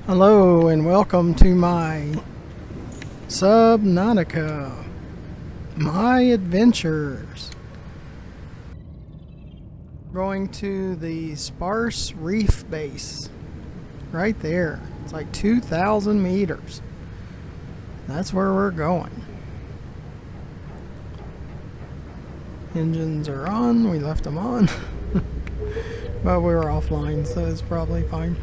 Hello and welcome to my Subnautica, my adventures. Going to the Sparse Reef base, right there. It's like 2,000 meters. That's where we're going. Engines are on, we left them on, but we were offline, so it's probably fine.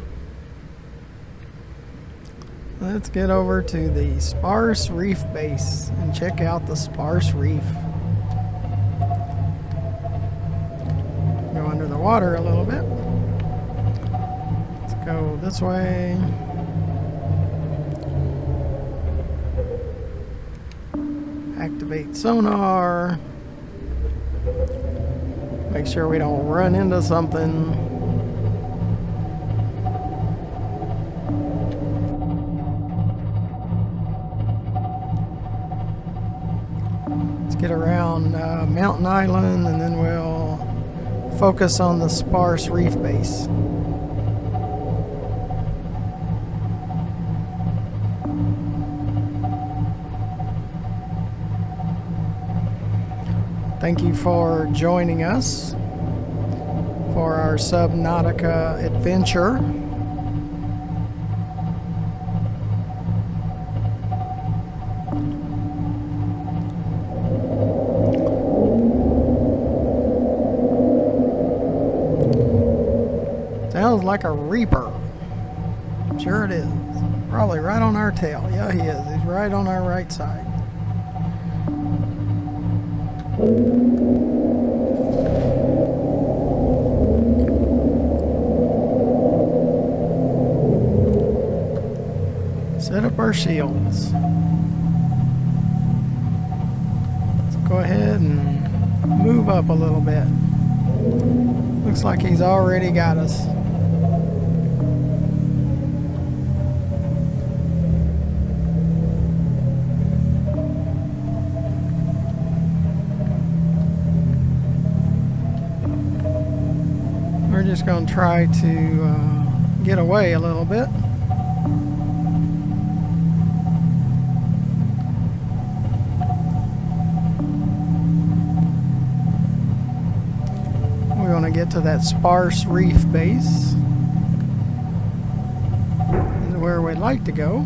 Let's get over to the Sparse Reef base and check out the Sparse Reef. Go under the water a little bit. Let's go this way. Activate sonar. Make sure we don't run into something. Get around Mountain Island, and then we'll focus on the Sparse Reef base. Thank you for joining us for our Subnautica adventure. Sounds like a reaper. Sure it is. Probably right on our tail. Yeah, he is. He's right on our right side. Set up our shields. Let's go ahead and move up a little bit. Looks like he's already got us. We're just going to try to get away a little bit. We want to get to that Sparse Reef base. This is where we'd like to go.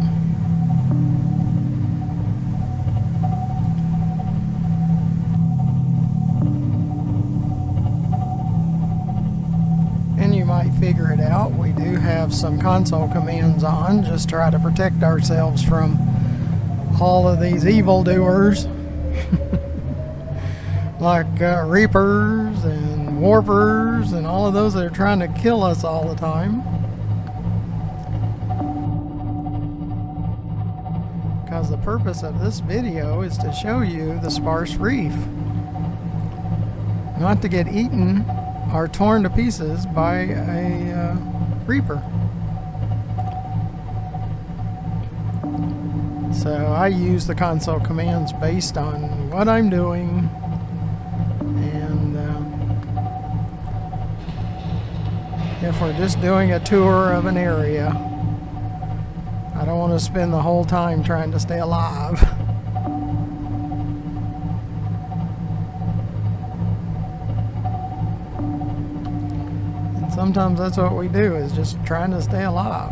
Figure it out. We do have some console commands on, just try to protect ourselves from all of these evildoers like reapers and warpers and all of those that are trying to kill us all the time. Because the purpose of this video is to show you the Sparse Reef, not to get eaten are torn to pieces by a reaper. So I use the console commands based on what I'm doing, and if we're just doing a tour of an area, I don't want to spend the whole time trying to stay alive. Sometimes that's what we do, is just trying to stay alive.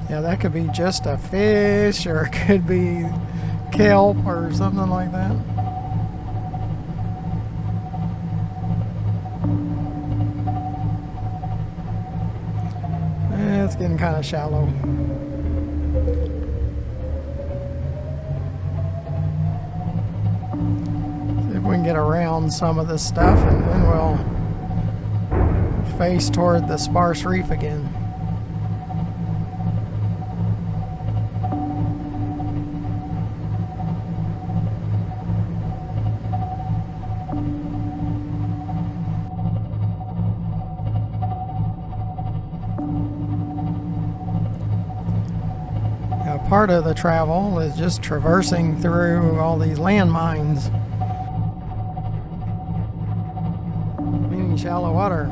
Yeah, that could be just a fish, or it could be kelp or something like that. It's getting kind of shallow. We can get around some of this stuff, and then we'll face toward the Sparse Reef again. Now, part of the travel is just traversing through all these landmines. shallow water.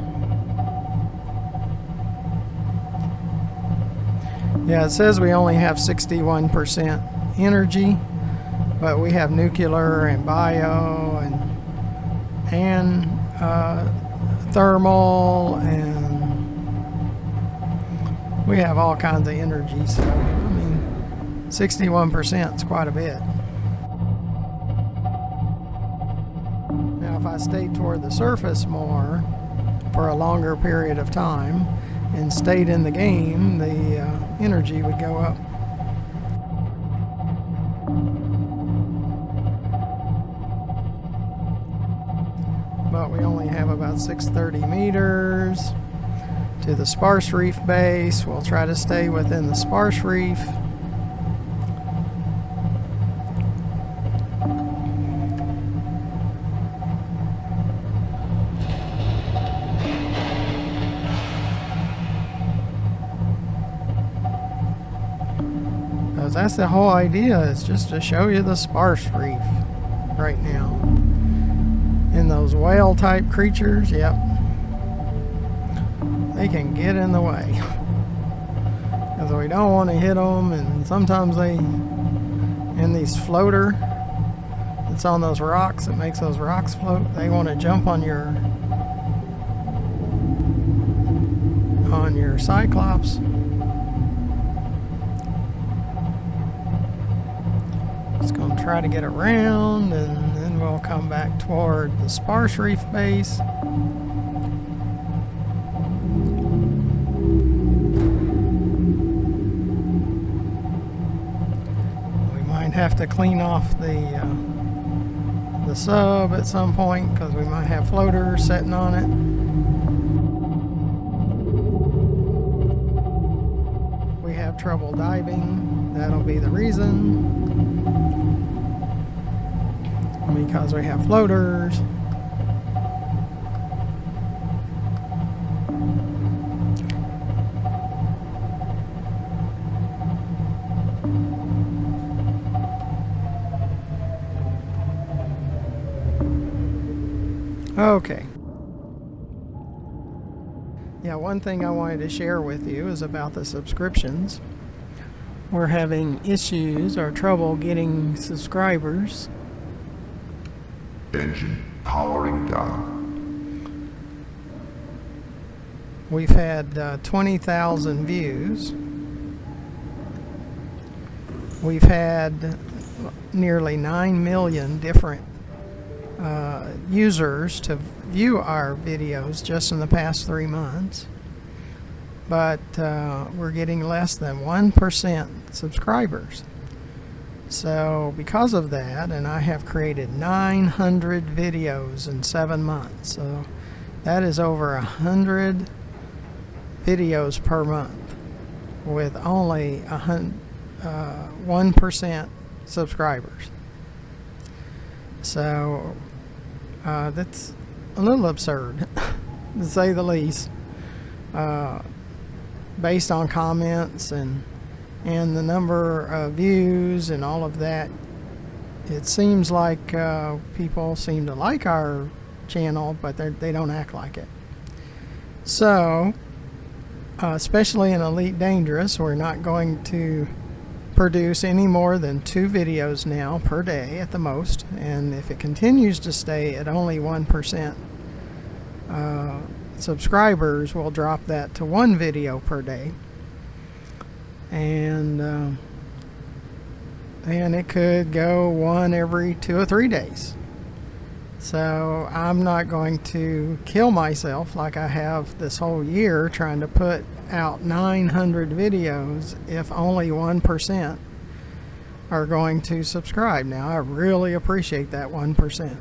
Yeah, it says we only have 61% energy, but we have nuclear and bio and thermal, and we have all kinds of energy. So I mean, 61% is quite a bit. Now, if I stayed toward the surface more for a longer period of time and stayed in the game, the energy would go up. But we only have about 630 meters to the Sparse Reef base. We'll try to stay within the Sparse Reef. Because that's the whole idea, is just to show you the Sparse Reef right now. And those whale type creatures, yep, they can get in the way. Because we don't want to hit them, and sometimes they, in these floater that's on those rocks, that makes those rocks float, they want to jump on your Cyclops. Just going to try to get around, and then we'll come back toward the Sparse Reef base. We might have to clean off the sub at some point, because we might have floaters sitting on it. We have trouble diving. That'll be the reason. Because we have floaters. Okay. Yeah, one thing I wanted to share with you is about the subscriptions. We're having issues or trouble getting subscribers. Engine powering down. We've had 20,000 views. We've had nearly 9 million different users to view our videos just in the past 3 months. But we're getting less than 1% subscribers. So because of that, and I have created 900 videos in 7 months, so that is over 100 videos per month with only 1% subscribers. So that's a little absurd, to say the least, based on comments and the number of views and all of that. It seems like people seem to like our channel, but they don't act like it. So, especially in Elite Dangerous, we're not going to produce any more than 2 videos now per day at the most. And if it continues to stay at only 1% subscribers, we'll drop that to 1 video per day. And it could go 1 every 2 or 3 days. So I'm not going to kill myself like I have this whole year trying to put out 900 videos if only 1% are going to subscribe. Now, I really appreciate that 1%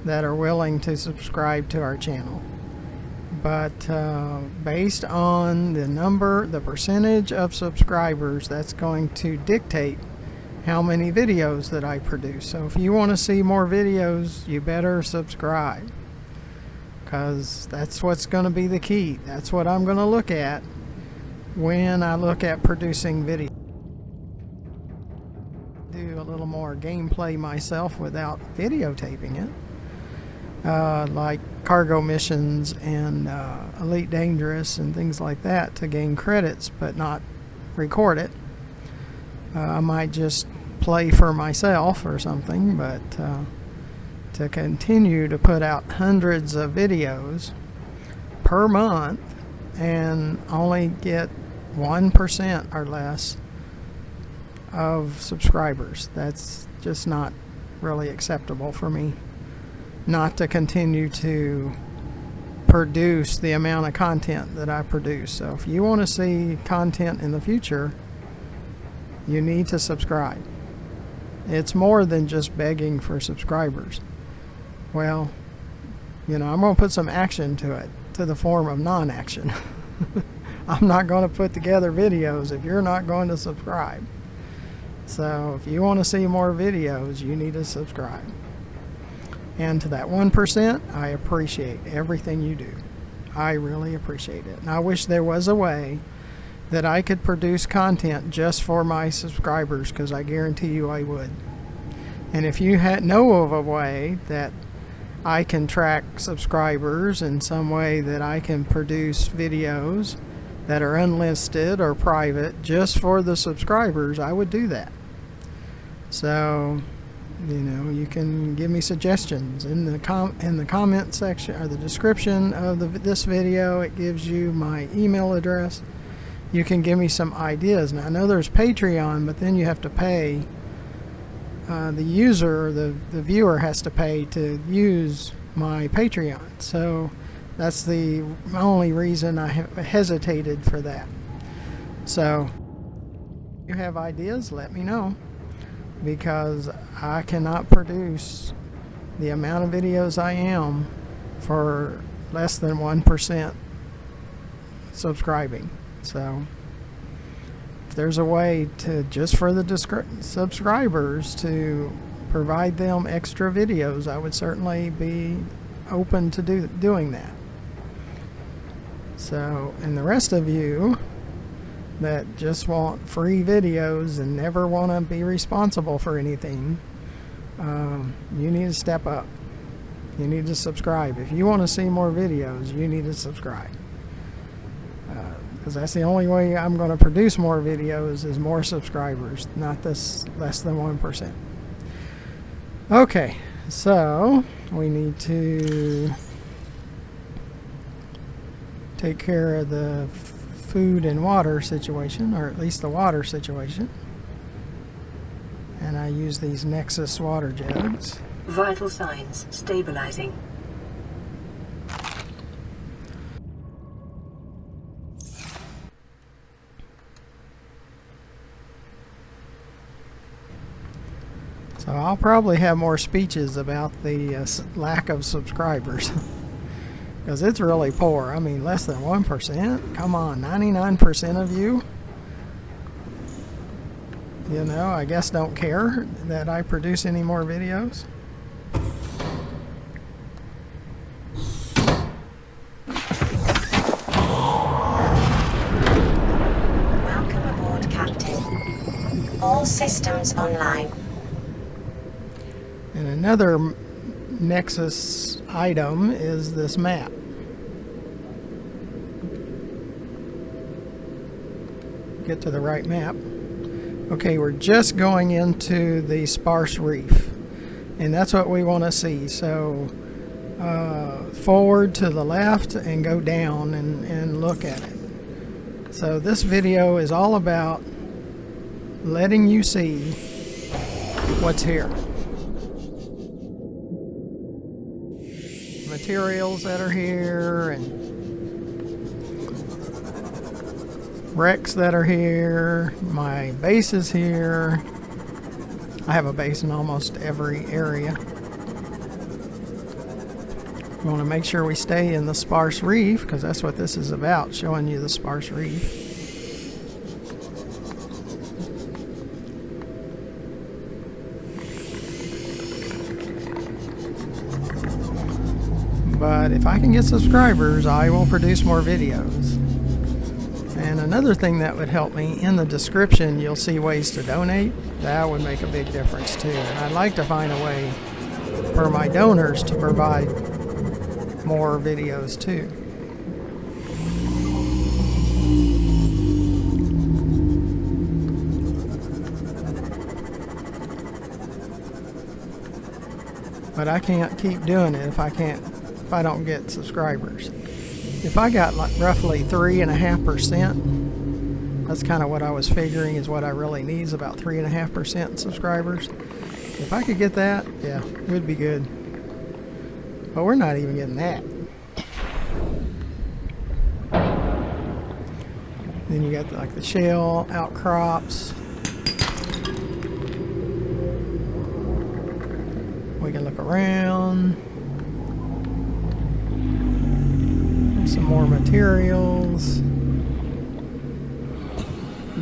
that are willing to subscribe to our channel. But based on the percentage of subscribers, that's going to dictate how many videos that I produce. So if you want to see more videos, you better subscribe, because that's what's going to be the key. That's what I'm going to look at when I look at producing video. Do a little more gameplay myself without videotaping it. like cargo missions and Elite Dangerous and things like that to gain credits, but not record it. I might just play for myself or something, but to continue to put out hundreds of videos per month and only get 1% or less of subscribers, that's just not really acceptable for me. Not to continue to produce the amount of content that I produce. So if you want to see content in the future, you need to subscribe. It's more than just begging for subscribers. Well, I'm going to put some action to it, to the form of non-action. I'm not going to put together videos if you're not going to subscribe. So if you want to see more videos, you need to subscribe. And to that 1%, I appreciate everything you do. I really appreciate it. And I wish there was a way that I could produce content just for my subscribers, because I guarantee you I would. And if you know of a way that I can track subscribers in some way that I can produce videos that are unlisted or private just for the subscribers, I would do that. So, you can give me suggestions in the comment section or the description of this video. It gives you my email address. You can give me some ideas. Now, I know there's Patreon, but then you have to pay. The user or the viewer has to pay to use my Patreon. So that's the only reason I have hesitated for that. So if you have ideas, let me know, because I cannot produce the amount of videos I am for less than 1% subscribing. So if there's a way to, just for the subscribers, to provide them extra videos, I would certainly be open to doing that. So, and the rest of you that just want free videos and never want to be responsible for anything, you need to step up. You need to subscribe. If you want to see more videos, you need to subscribe. Because that's the only way I'm going to produce more videos, is more subscribers, not this less than 1%. Okay, so we need to take care of the food and water situation, or at least the water situation. And I use these Nexus water jugs. Vital signs stabilizing. So I'll probably have more speeches about the lack of subscribers, because it's really poor. I mean, less than 1%. Come on, 99% of you, I guess don't care that I produce any more videos. Welcome aboard, Captain. All systems online. And another Nexus item is this map. Get to the right map. Okay, we're just going into the Sparse Reef, and that's what we want to see. So forward to the left and go down and look at it. So this video is all about letting you see what's here. Materials that are here and wrecks that are here. My base is here. I have a base in almost every area. We want to make sure we stay in the Sparse Reef, because that's what this is about, showing you the Sparse Reef. But if I can get subscribers, I will produce more videos. And another thing that would help me, in the description you'll see ways to donate. That would make a big difference too. And I'd like to find a way for my donors to provide more videos too. But I can't keep doing it if I don't get subscribers. If I got like roughly 3.5%, that's kind of what I was figuring is what I really need, is about 3.5% subscribers. If I could get that, yeah, it would be good. But we're not even getting that. Then you got like the shale outcrops. We can look around. Some more materials.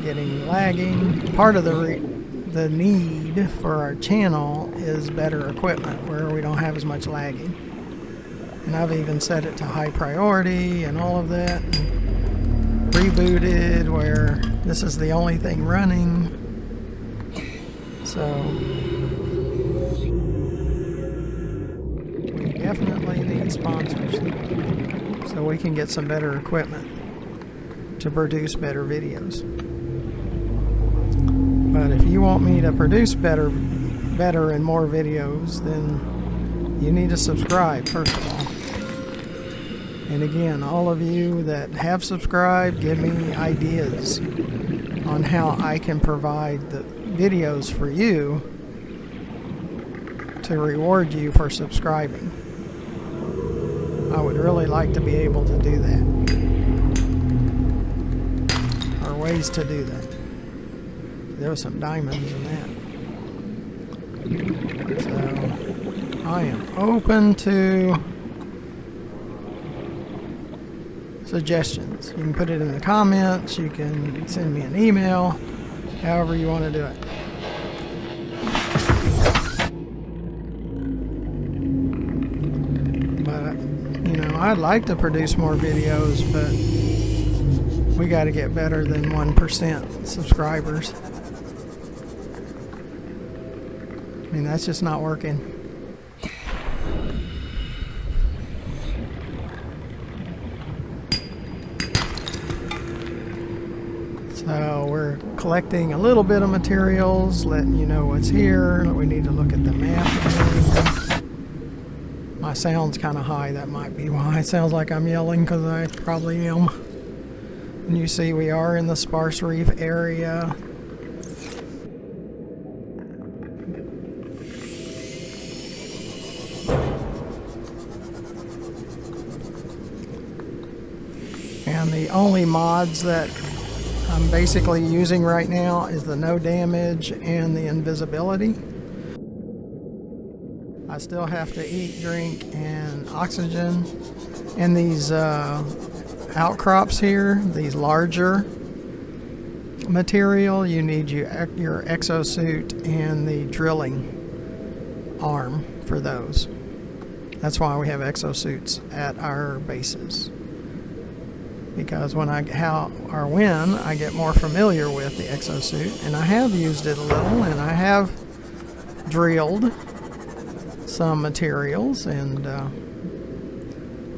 Getting lagging. Part of the need for our channel is better equipment where we don't have as much lagging. And I've even set it to high priority and all of that. And rebooted where this is the only thing running. So we definitely need sponsors so we can get some better equipment to produce better videos. But if you want me to produce better and more videos, then you need to subscribe first of all. And again, all of you that have subscribed, give me ideas on how I can provide the videos for you to reward you for subscribing. I would really like to be able to do that. Or ways to do that. There was some diamonds in that. So I am open to suggestions. You can put it in the comments, you can send me an email, however you want to do it. But, I'd like to produce more videos, but we got to get better than 1% subscribers. I mean, that's just not working. So we're collecting a little bit of materials, letting you know what's here. We need to look at the map again. My sound's kind of high, that might be why it sounds like I'm yelling, because I probably am. And you see we are in the Sparse Reef area. And the only mods that I'm basically using right now is the no damage and the invisibility. I still have to eat, drink, and oxygen. And these outcrops here, these larger material, you need your exosuit and the drilling arm for those. That's why we have exosuits at our bases. Because when I get more familiar with the exosuit, and I have used it a little, and I have drilled some materials, and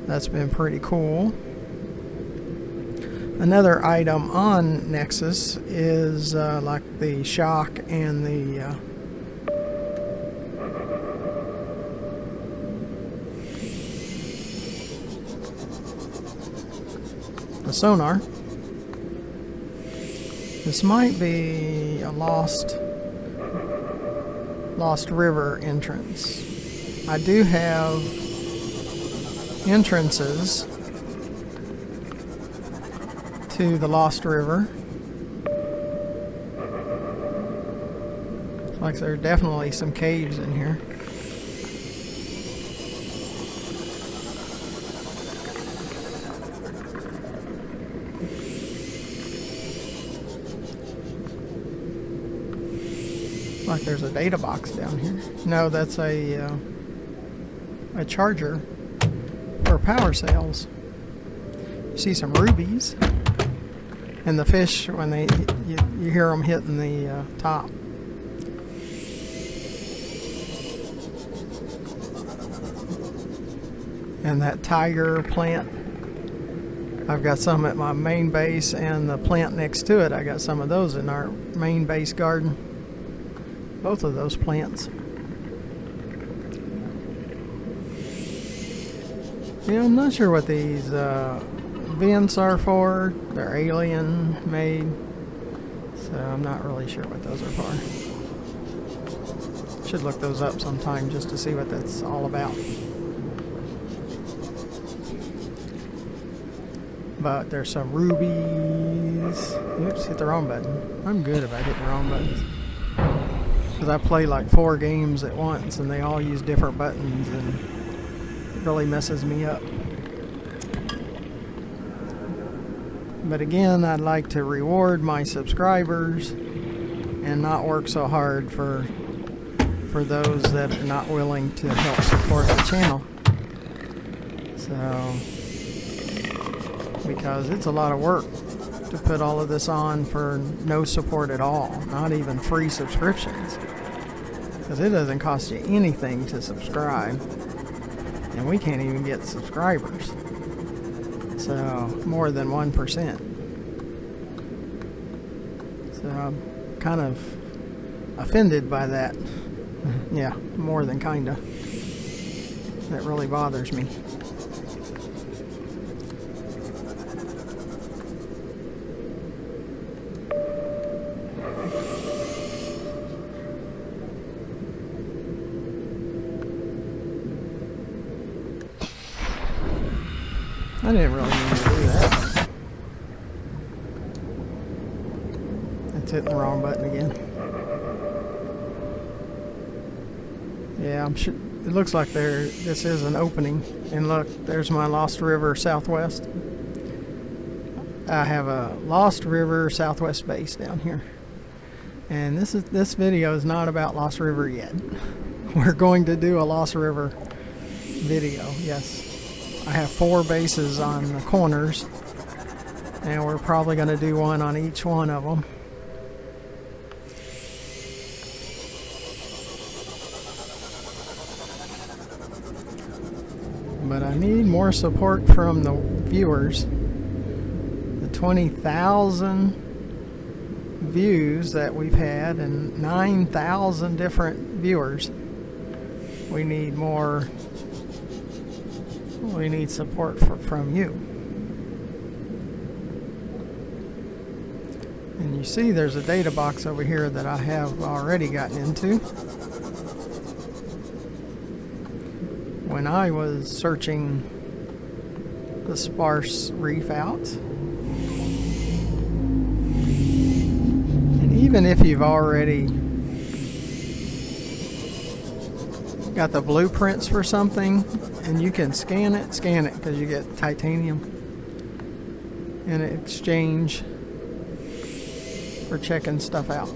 that's been pretty cool. Another item on Nexus is like the shock and the sonar. This might be a lost river entrance. I do have entrances to the Lost River. Looks like there are definitely some caves in here. Like there's a data box down here. No, that's a charger for power cells. You see some rubies, and the fish when you hear them hitting the top. And that tiger plant, I've got some at my main base, and the plant next to it, I got some of those in our main base garden. Both of those plants. Yeah, I'm not sure what these vents are for. They're alien made, so I'm not really sure what those are for. Should look those up sometime just to see what that's all about. But there's some rubies. Oops, hit the wrong button. I'm good about hitting the wrong buttons, because I play like 4 games at once and they all use different buttons, and it really messes me up. But again, I'd like to reward my subscribers and not work so hard for those that are not willing to help support the channel. So, because it's a lot of work to put all of this on for no support at all, not even free subscriptions, because it doesn't cost you anything to subscribe, and we can't even get subscribers, so more than 1%. So I'm kind of offended by that. Yeah, more than kinda. That really bothers me. I didn't really mean to do that. It's hitting the wrong button again. Yeah, I'm sure it looks like this is an opening. And look, there's my Lost River Southwest. I have a Lost River Southwest base down here. And this video is not about Lost River yet. We're going to do a Lost River video, yes. I have 4 bases on the corners, and we're probably going to do one on each one of them. But I need more support from the viewers. The 20,000 views that we've had and 9,000 different viewers. We need more. We need support from you. And you see there's a data box over here that I have already gotten into. When I was searching the Sparse Reef out. And even if you've already got the blueprints for something, and you can scan it because you get titanium in exchange for checking stuff out.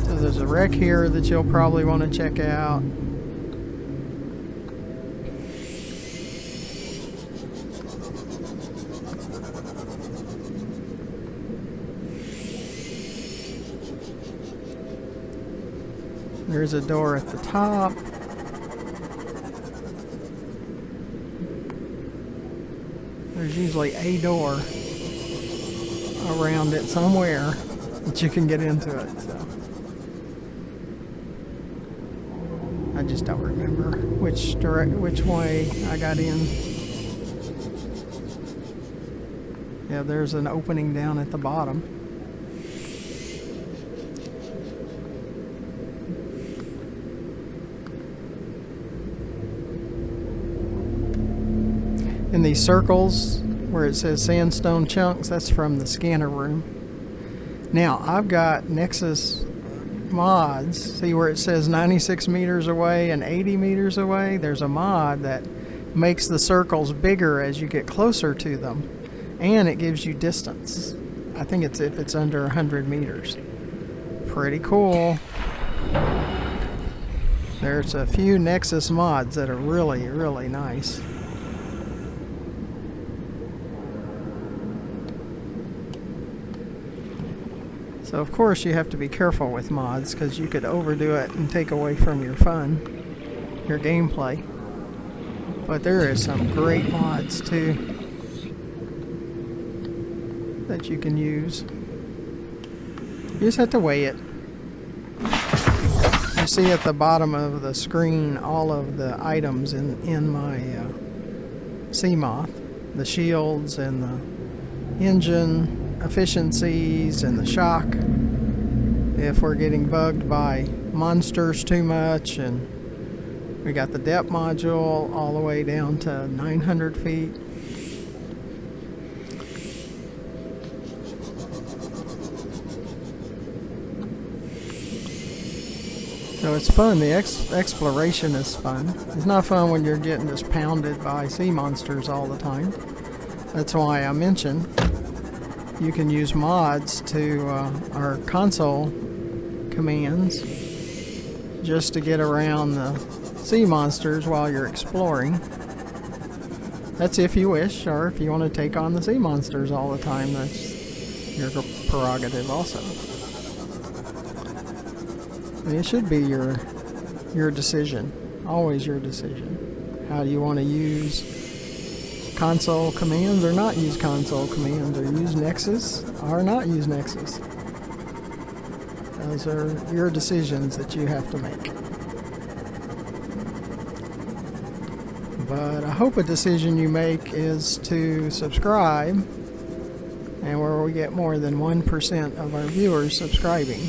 So there's a wreck here that you'll probably want to check out. There's a door at the top. There's usually a door around it somewhere that you can get into it. So I just don't remember which way I got in. Yeah, there's an opening down at the bottom. In these circles where it says sandstone chunks, that's from the scanner room. Now I've got Nexus mods. See where it says 96 meters away and 80 meters away? There's a mod that makes the circles bigger as you get closer to them, and it gives you distance. I think it's if it's under 100 meters. Pretty cool. There's a few Nexus mods that are really, really nice. So of course you have to be careful with mods because you could overdo it and take away from your fun. your gameplay. But there is some great mods too that you can use. You just have to weigh it. You see at the bottom of the screen all of the items in my Seamoth, the shields and the engine efficiencies and the shock. If we're getting bugged by monsters too much, and we got the depth module all the way down to 900 feet. So it's fun. The exploration is fun. It's not fun when you're getting just pounded by sea monsters all the time. That's why I mentioned you can use mods to our console commands just to get around the sea monsters while you're exploring. That's if you wish, or if you want to take on the sea monsters all the time, that's your prerogative also. It should be your decision, always your decision. How do you want to use console commands or not use console commands, or use Nexus or not use Nexus? Those are your decisions that you have to make. But I hope a decision you make is to subscribe, and where we get more than 1% of our viewers subscribing.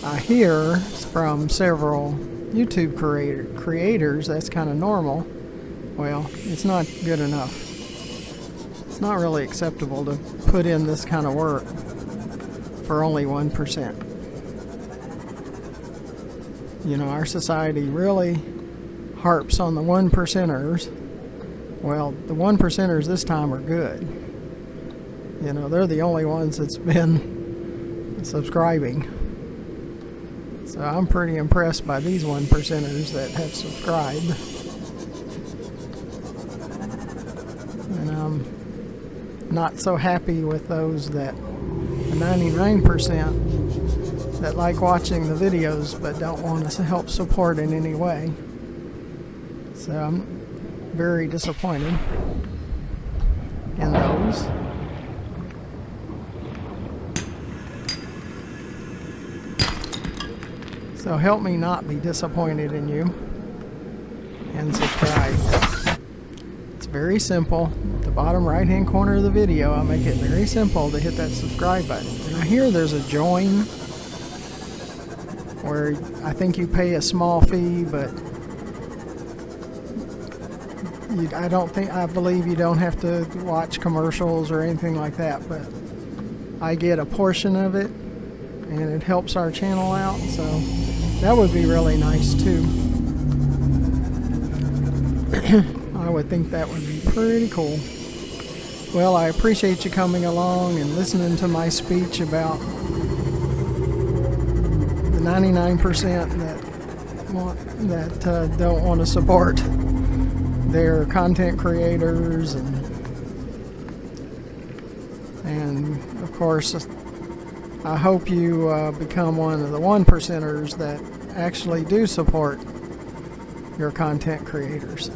I hear from several YouTube creators that's kind of normal. Well, it's not good enough. It's not really acceptable to put in this kind of work for only 1%. You know, our society really harps on the 1%ers. Well, the 1%ers this time are good. You know, they're the only ones that's been subscribing. So I'm pretty impressed by these 1%ers that have subscribed. And I'm not so happy with those that, the 99% that like watching the videos but don't want us to help support in any way. So I'm very disappointed in those. So help me not be disappointed in you, and subscribe. It's very simple. At the bottom right hand corner of the video, I make it very simple to hit that subscribe button. And I hear there's a join where I think you pay a small fee, but I believe you don't have to watch commercials or anything like that, but I get a portion of it and it helps our channel out, so that would be really nice too. I would think that would be pretty cool. Well, I appreciate you coming along and listening to my speech about the 99% that don't want to support their content creators, and of course I hope you become one of the 1%ers that actually do support your content creators,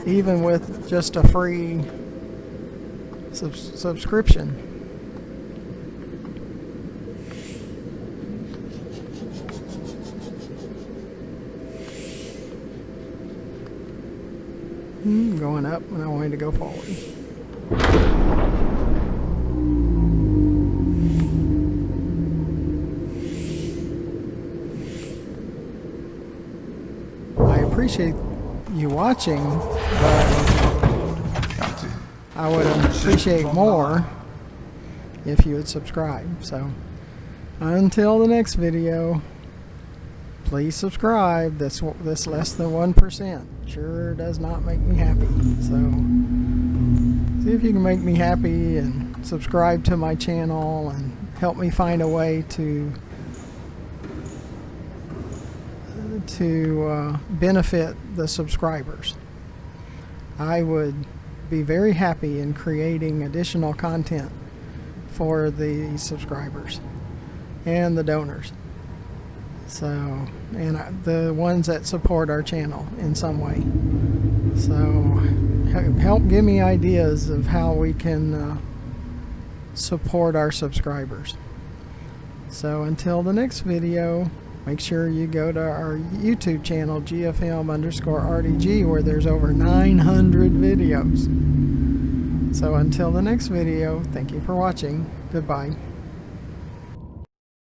even with just a free subscription. Going up when I wanted to go forward. I appreciate you watching, but I would appreciate more if you would subscribe. So until the next video, please subscribe. This less than 1% sure does not make me happy. So see if you can make me happy and subscribe to my channel and help me find a way to benefit the subscribers. I would be very happy in creating additional content for the subscribers and the donors. So, and the ones that support our channel in some way. So help give me ideas of how we can support our subscribers. So until the next video, make sure you go to our YouTube channel, GFM_RDG, where there's over 900 videos. So until the next video, thank you for watching. Goodbye.